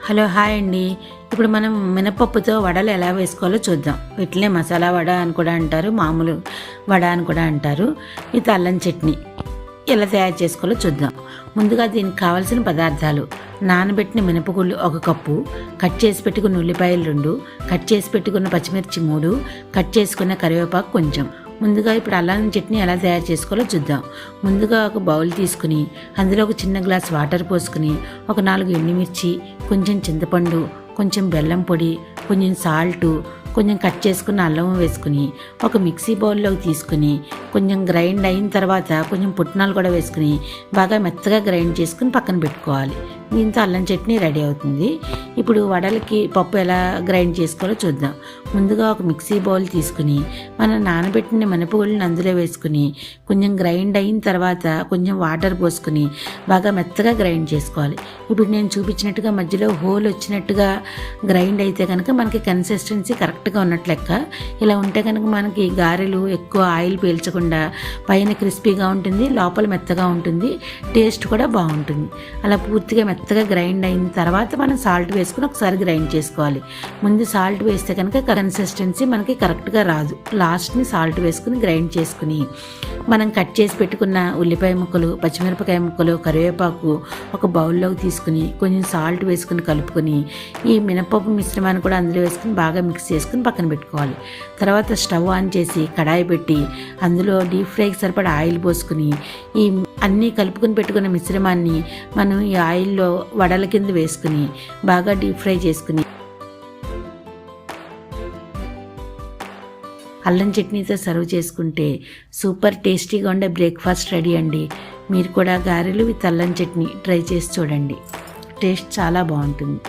Hello hi అండి. ఇప్పుడు మనం మినపప్పుతో వడలు ఎలా వేసుకోవాలో చూద్దాం. వీటినే మసాలా వడ అని కూడా అంటారు, మామూలు వడ అని కూడా అంటారు. ఇది అల్లం చట్నీ ఎలా తయారు చేసుకోవాలో చూద్దాం. ముందుగా దీనికి కావాల్సిన పదార్థాలు: నానబెట్టిన మినపగుళ్ళు 1 కప్పు, కట్ చేసి పెట్టుకున్న ఉల్లిపాయలు 2, కట్ చేసి పెట్టుకున్న పచ్చిమిర్చి 3, కట్ చేసుకున్న కరివేపాకు కొంచెం. ముందుగా ఇప్పుడు అల్లం చట్నీ ఎలా తయారు చేసుకోవాలో చూద్దాం. ముందుగా ఒక బౌల్ తీసుకుని అందులో ఒక చిన్న గ్లాస్ వాటర్ పోసుకుని ఒక 4 ఎండుమిర్చి, కొంచెం చింతపండు, కొంచెం బెల్లం పొడి, కొంచెం సాల్టు, కొంచెం కట్ చేసుకున్న అల్లం వేసుకుని ఒక మిక్సీ బౌల్లోకి తీసుకుని కొంచెం గ్రైండ్ అయిన తర్వాత కొంచెం పుట్నాలు కూడా వేసుకుని బాగా మెత్తగా గ్రైండ్ చేసుకుని పక్కన పెట్టుకోవాలి. దీంతో అల్లం చట్నీ రెడీ అవుతుంది. ఇప్పుడు వడలకి పప్పు ఎలా గ్రైండ్ చేసుకోవాలో చూద్దాం. ముందుగా ఒక మిక్సీ బౌల్ తీసుకుని మనం నానబెట్టిన మినపగుళ్ళని అందులో వేసుకుని కొంచెం గ్రైండ్ అయిన తర్వాత కొంచెం వాటర్ పోసుకుని బాగా మెత్తగా గ్రైండ్ చేసుకోవాలి. ఇప్పుడు నేను చూపించినట్టుగా మధ్యలో హోల్ వచ్చినట్టుగా గ్రైండ్ అయితే కనుక మనకి కన్సిస్టెన్సీ కరెక్ట్గా ఉన్నట్లు లెక్క. ఇలా ఉంటే కనుక మనకి గారెలు ఎక్కువ ఆయిల్ పీల్చకుండా పైన క్రిస్పీగా ఉంటుంది, లోపల మెత్తగా ఉంటుంది, టేస్ట్ కూడా బాగుంటుంది. అలా పూర్తిగా మెత్తగా గ్రైండ్ అయిన తర్వాత మనం సాల్ట్ వేసుకుని ఒకసారి గ్రైండ్ చేసుకోవాలి. ముందు సాల్ట్ వేస్తే కనుక కన్సిస్టెన్సీ మనకి కరెక్ట్గా రాదు. లాస్ట్ని సాల్ట్ వేసుకుని గ్రైండ్ చేసుకుని మనం కట్ చేసి పెట్టుకున్న ఉల్లిపాయ ముక్కలు, పచ్చిమిరపకాయ ముక్కలు, కరివేపాకు ఒక బౌల్లోకి తీసుకుని కొంచెం సాల్ట్ వేసుకుని కలుపుకొని ఈ మినపప్పు మిశ్రమాన్ని కూడా అందులో వేసుకుని బాగా మిక్స్ చేసుకుని పక్కన పెట్టుకోవాలి. తర్వాత స్టవ్ ఆన్ చేసి కడాయి పెట్టి అందులో డీప్ ఫ్రైకి సరిపడా ఆయిల్ పోసుకుని ఈ అన్నీ కలుపుకొని పెట్టుకున్న మిశ్రమాన్ని మనం ఈ ఆయిల్లో వడల కింద వేసుకుని బాగా డీప్ ఫ్రై చేసుకుని అల్లం చట్నీతో సర్వ్ చేసుకుంటే సూపర్ టేస్టీగా ఉండే బ్రేక్ఫాస్ట్ రెడీ అండి. మీరు కూడా గారెలు విత్ అల్లం చట్నీ ట్రై చేసి చూడండి. టేస్ట్ చాలా బాగుంటుంది.